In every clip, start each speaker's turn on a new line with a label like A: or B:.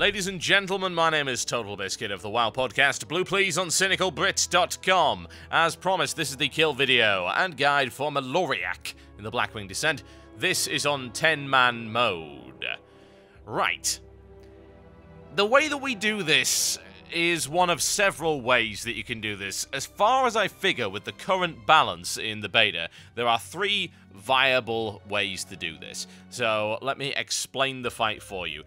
A: Ladies and gentlemen, my name is TotalBiscuit of the WoW podcast, Blue Please on CynicalBrits.com. As promised, this is the kill video and guide for Maloriak in the Blackwing Descent. This is on 10-man mode. Right. The way that we do this is one of several ways that you can do this. As far as I figure, with the current balance in the beta, there are 3 viable ways to do this. So let me explain the fight for you.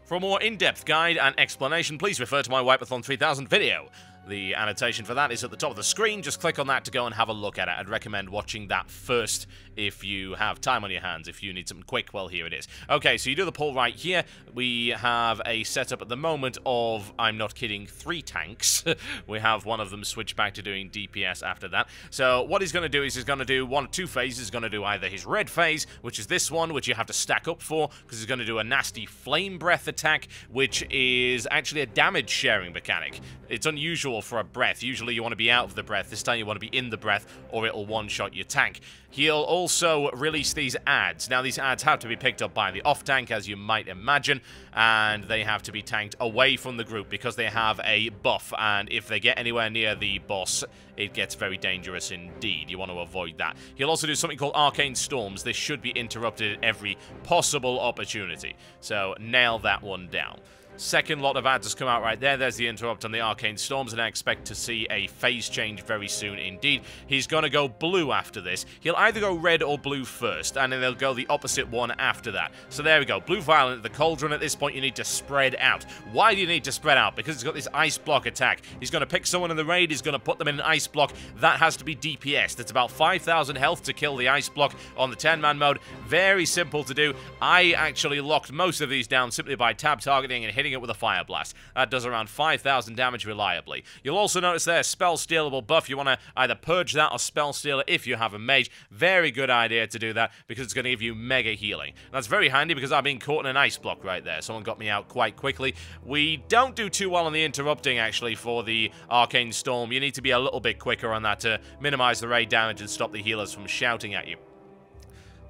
A: For a more in-depth guide and explanation, please refer to my Wipeathon 3000 video. The annotation for that is at the top of the screen. Just click on that to go and have a look at it. I'd recommend watching that first if you have time on your hands. If you need something quick, well, here it is. Okay, so you do the pull right here. We have a setup at the moment of, I'm not kidding, 3 tanks. We have one of them switch back to doing DPS after that. So what he's going to do is he's going to do 1 of 2 phases. He's going to do either his red phase, which is this one, which you have to stack up for, because he's going to do a nasty flame breath attack, which is actually a damage sharing mechanic. It's unusual for a breath. Usually you want to be out of the breath. This time you want to be in the breath, or it'll one-shot your tank. He'll also release these ads. Now, these ads have to be picked up by the off-tank, as you might imagine, and they have to be tanked away from the group because they have a buff, and if they get anywhere near the boss, it gets very dangerous indeed. You want to avoid that. He'll also do something called Arcane Storms. This should be interrupted at every possible opportunity, so nail that one down. Second lot of ads has come out right there. There's the interrupt on the Arcane Storms, and I expect to see a phase change very soon indeed. He's going to go blue after this. He'll either go red or blue first, and then they'll go the opposite one after that. So there we go. Blue Violent, the Cauldron. At this point, you need to spread out. Why do you need to spread out? Because he's got this Ice Block attack. He's going to pick someone in the raid. He's going to put them in an Ice Block. That has to be DPS. That's about 5,000 health to kill the Ice Block on the 10-man mode. Very simple to do. I actually locked most of these down simply by tab targeting and hitting it with a Fire Blast. That does around 5,000 damage reliably. You'll also notice there, Spell Stealable buff. You want to either purge that or Spell Steal it if you have a mage. Very good idea to do that because it's going to give you mega healing. That's very handy because I've been caught in an ice block right there. Someone got me out quite quickly. We don't do too well on the interrupting actually for the Arcane Storm. You need to be a little bit quicker on that to minimize the raid damage and stop the healers from shouting at you.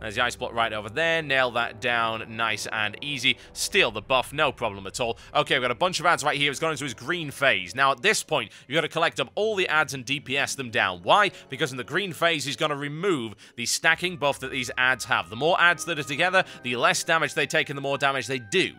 A: There's the Ice Block right over there. Nail that down nice and easy. Steal the buff, no problem at all. Okay, we've got a bunch of ads right here. He's going into his green phase. Now, at this point, you've got to collect up all the ads and DPS them down. Why? Because in the green phase, he's going to remove the stacking buff that these ads have. The more ads that are together, the less damage they take and the more damage they do.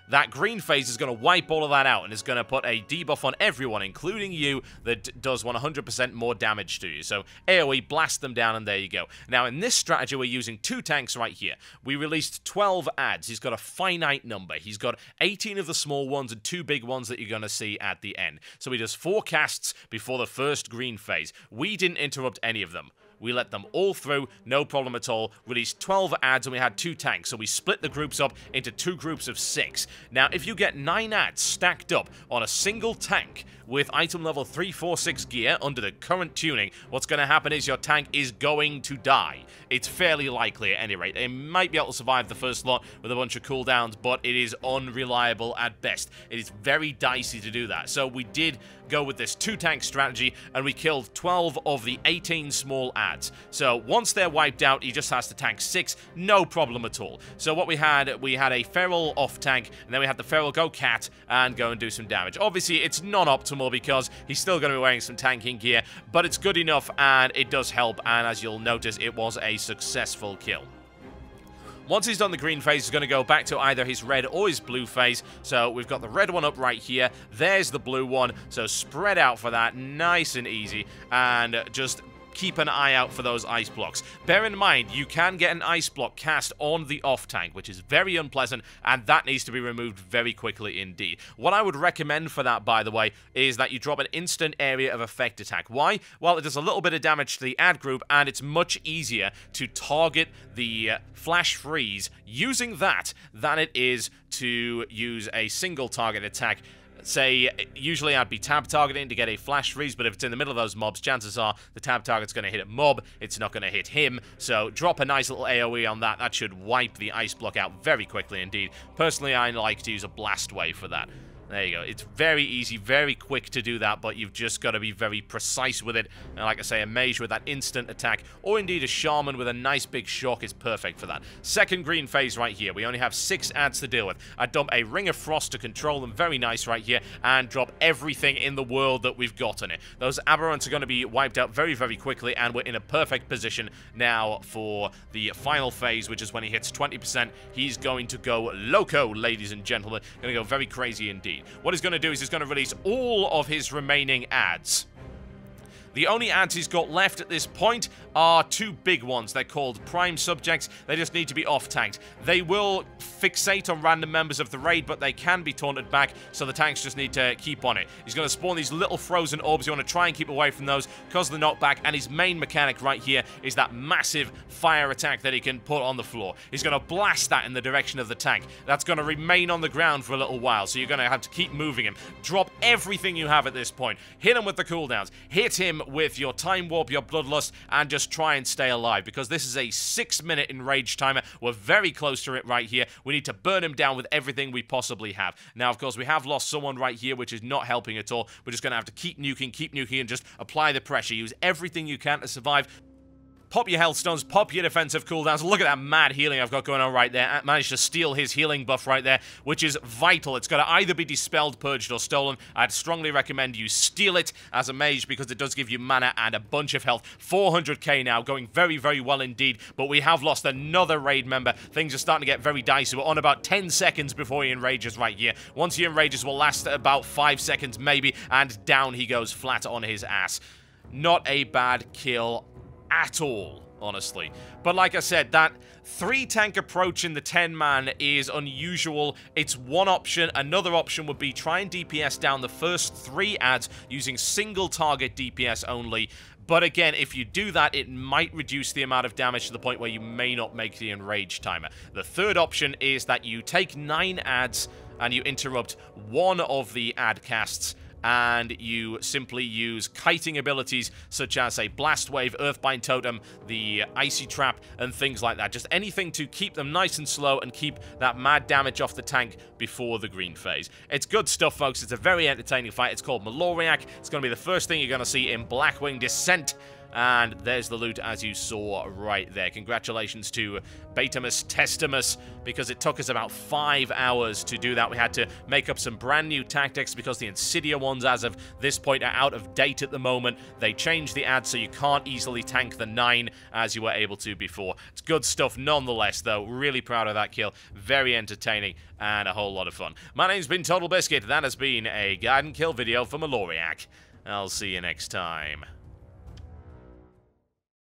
A: That green phase is going to wipe all of that out and is going to put a debuff on everyone, including you, that does 100% more damage to you. So AoE, blast them down, and there you go. Now, in this strategy, we're using 2 tanks right here. We released 12 ads. He's got a finite number. He's got 18 of the small ones and 2 big ones that you're going to see at the end. So he does 4 casts before the first green phase. We didn't interrupt any of them. We let them all through, no problem at all. Released 12 ads and we had 2 tanks, so we split the groups up into 2 groups of 6. Now, if you get 9 ads stacked up on a single tank with item level 346 gear under the current tuning, what's going to happen is your tank is going to die. It's fairly likely at any rate. It might be able to survive the first lot with a bunch of cooldowns, but it is unreliable at best. It is very dicey to do that. So we did go with this 2-tank strategy, and we killed 12 of the 18 small ads. So once they're wiped out, he just has to tank 6, no problem at all. So what we had a Feral off-tank, and then we had the Feral go Cat and go and do some damage. Obviously, it's non-optimal because he's still going to be wearing some tanking gear, but it's good enough, and it does help, and as you'll notice, it was a successful kill. Once he's done the green phase, he's going to go back to either his red or his blue phase. So we've got the red one up right here. There's the blue one. So spread out for that, nice and easy. And just keep an eye out for those ice blocks. Bear in mind, you can get an ice block cast on the off-tank, which is very unpleasant, and that needs to be removed very quickly indeed. What I would recommend for that, by the way, is that you drop an instant area of effect attack. Why? Well, it does a little bit of damage to the ad group, and it's much easier to target the flash freeze using that than it is to use a single target attack. Say, usually I'd be tab targeting to get a flash freeze, but if it's in the middle of those mobs, chances are the tab target's going to hit a mob, it's not going to hit him, so drop a nice little AoE on that. That should wipe the ice block out very quickly indeed. Personally, I like to use a blast wave for that. There you go. It's very easy, very quick to do that, but you've just got to be very precise with it. And like I say, a mage with that instant attack, or indeed a shaman with a nice big shock is perfect for that. Second green phase right here. We only have 6 adds to deal with. I dump a Ring of Frost to control them, very nice right here, and drop everything in the world that we've got in it. Those aberrants are going to be wiped out very, very quickly, and we're in a perfect position now for the final phase, which is when he hits 20%. He's going to go loco, ladies and gentlemen. Going to go very crazy indeed. What he's going to do is he's going to release all of his remaining adds. The only adds he's got left at this point are 2 big ones. They're called Prime Subjects. They just need to be off-tanked. They will fixate on random members of the raid, but they can be taunted back, so the tanks just need to keep on it. He's going to spawn these little frozen orbs. You want to try and keep away from those because of the knockback, and his main mechanic right here is that massive fire attack that he can put on the floor. He's going to blast that in the direction of the tank. That's going to remain on the ground for a little while, so you're going to have to keep moving him. Drop everything you have at this point. Hit him with the cooldowns. Hit him with your Time Warp, your Bloodlust, and just try and stay alive, because this is a 6-minute enrage timer. We're very close to it right here. We need to burn him down with everything we possibly have. Now, of course, we have lost someone right here, which is not helping at all. We're just going to have to keep nuking, and just apply the pressure. Use everything you can to survive. Pop your health stones, pop your defensive cooldowns. Look at that mad healing I've got going on right there. I managed to steal his healing buff right there, which is vital. It's got to either be dispelled, purged, or stolen. I'd strongly recommend you steal it as a mage, because it does give you mana and a bunch of health. 400k now, going very, very well indeed. But we have lost another raid member. Things are starting to get very dicey. We're on about 10 seconds before he enrages right here. Once he enrages, will last about 5 seconds maybe, and down he goes flat on his ass. Not a bad kill at all, honestly. But like I said, that 3-tank approach in the 10-man is unusual. It's one option. Another option would be try and DPS down the first 3 adds using single target DPS only. But again, if you do that, it might reduce the amount of damage to the point where you may not make the enrage timer. The third option is that you take 9 adds and you interrupt one of the ad casts, and you simply use kiting abilities such as a Blast Wave, Earthbind Totem, the Icy Trap, and things like that. Just anything to keep them nice and slow and keep that mad damage off the tank before the green phase. It's good stuff, folks. It's a very entertaining fight. It's called Maloriak. It's going to be the first thing you're going to see in Blackwing Descent. And there's the loot, as you saw right there. Congratulations to Betamus Testimus, because it took us about 5 hours to do that. We had to make up some brand new tactics because the Insidia ones, as of this point, are out of date at the moment. They changed the ad so you can't easily tank the 9 as you were able to before. It's good stuff nonetheless, though. Really proud of that kill. Very entertaining and a whole lot of fun. My name's been TotalBiscuit. That has been a guide and kill video for Maloriak. I'll see you next time.